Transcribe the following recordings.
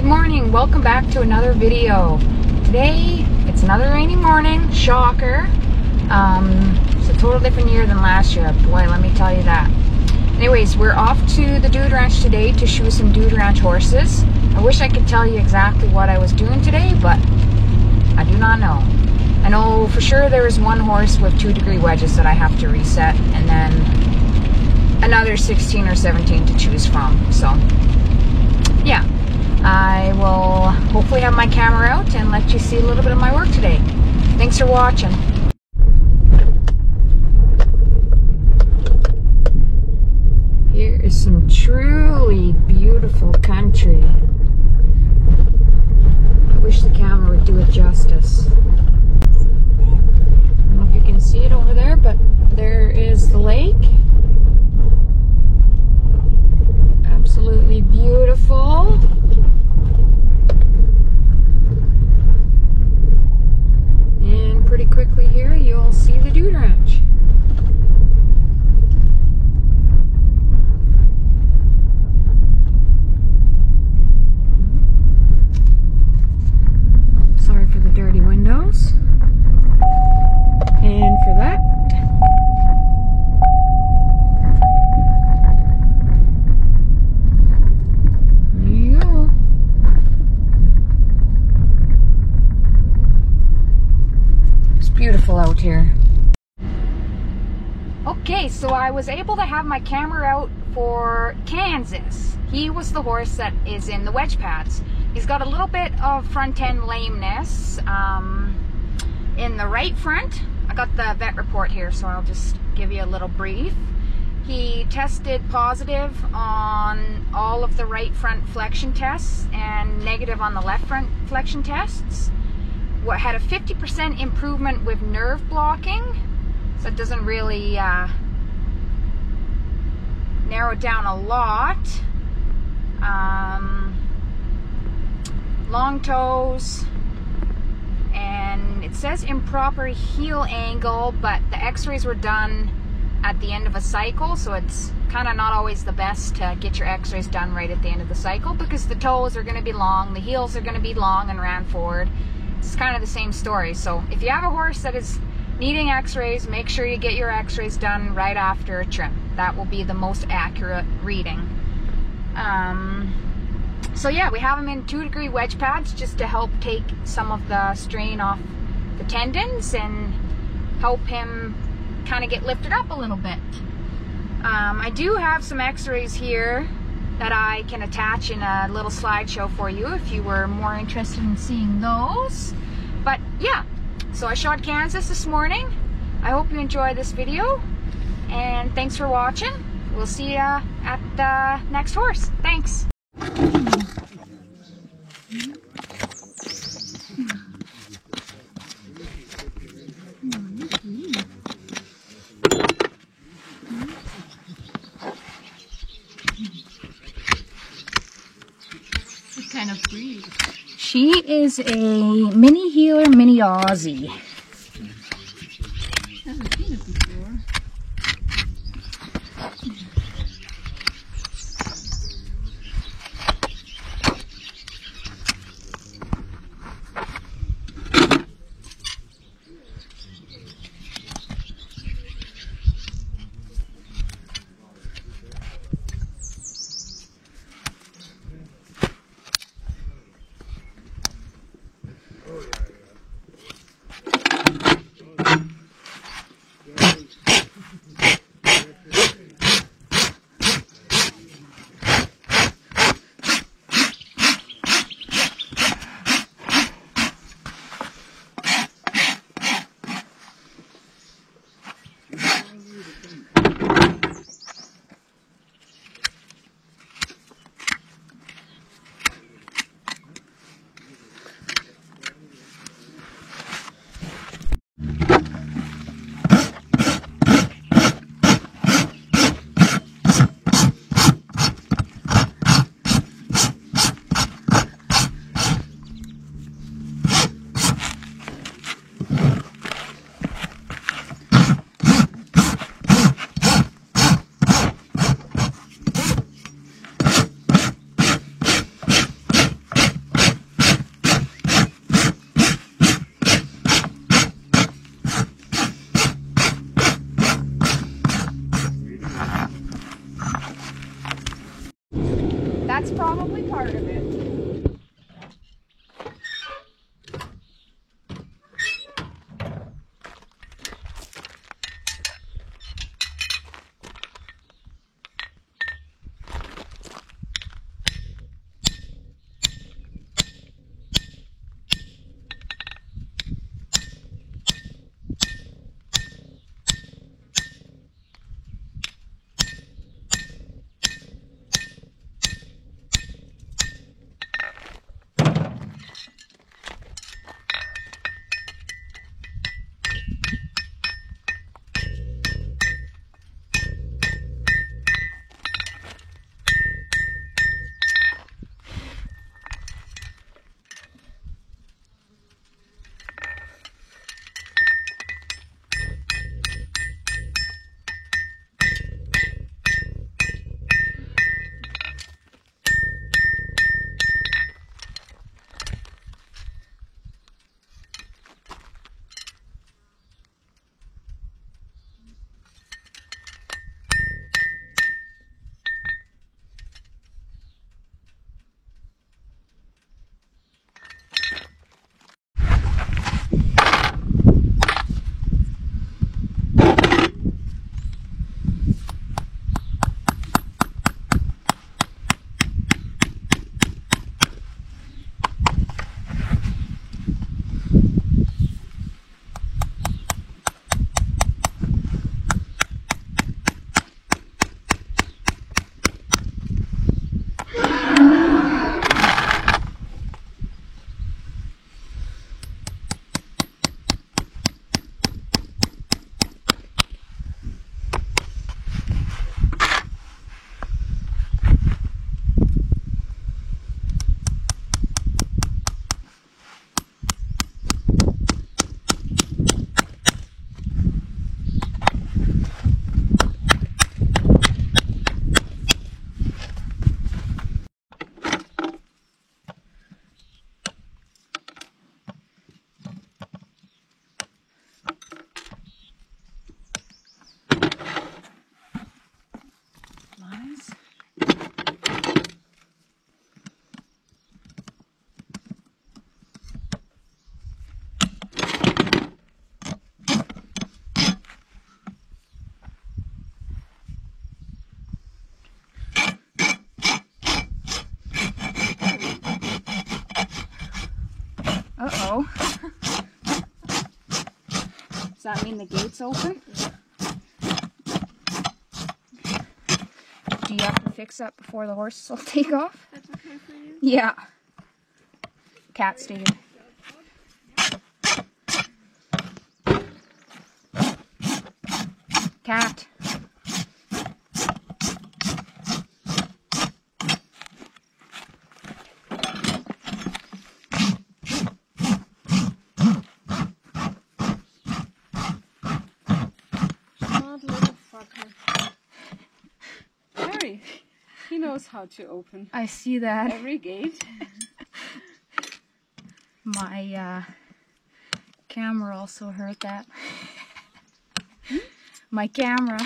Good morning, welcome back to another video. Today, it's another rainy morning, shocker. It's a total different year than last year, boy, let me tell you that. Anyways, we're off to the Dude Ranch today to shoe some Dude Ranch horses. I wish I could tell you exactly what I was doing today, but I do not know. I know for sure there is one horse with 2-degree wedges that I have to reset, and then another 16 or 17 to choose from. So, yeah. I will hopefully have my camera out and let you see a little bit of my work today. Thanks for watching. Here is some truly beautiful country. I wish the camera would do it justice. I don't know if you can see it over there, but there is the lake. Absolutely beautiful. And pretty quickly here, you'll see the Dude Ranch. Sorry for the dirty windows. And for that, there you go. It's beautiful out here. Okay, so I was able to have my camera out for Kansas. He was the horse that is in the wedge pads. He's got a little bit of front end lameness in the right front. I got the vet report here, so I'll just give you a little brief. He tested positive on all of the right front flexion tests and negative on the left front flexion tests. What had a 50% improvement with nerve blocking, so it doesn't really narrow it down a lot. Long toes, and it says improper heel angle, but the x-rays were done at the end of a cycle, so it's kind of not always the best to get your x-rays done right at the end of the cycle, because the toes are going to be long, the heels are going to be long and ran forward. It's kind of the same story. So if you have a horse that is needing x-rays, make sure you get your x-rays done right after a trim. That will be the most accurate reading. So yeah, we have him in 2-degree wedge pads just to help take some of the strain off the tendons and help him kind of get lifted up a little bit. I do have some x-rays here that I can attach in a little slideshow for you if you were more interested in seeing those. But yeah, so I shot Kansas this morning. I hope you enjoy this video, and thanks for watching. We'll see you at the next horse. Thanks. What kind of breed? She is a mini heeler, mini Aussie. I haven't seen it before. That's probably part of it. Uh-oh. Does that mean the gate's open? Do you have to fix that before the horses will take off? That's okay for you? Yeah. Cat stayed. Cat. Harry, he knows how to open I see that. every gate. My camera also heard that. My camera.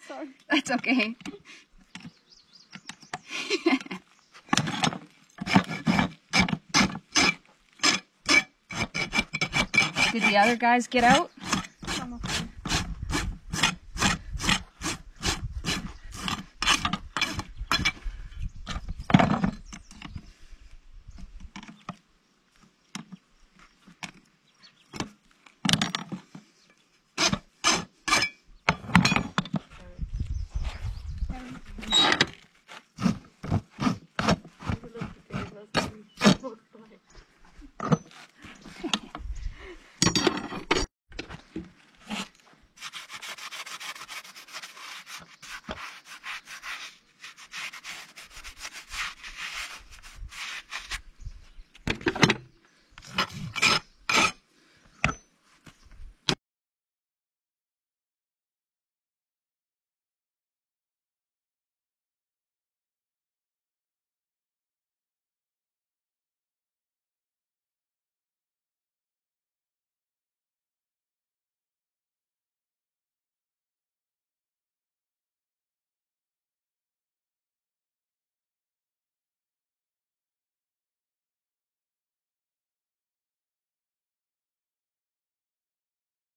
Sorry. That's okay. Did the other guys get out?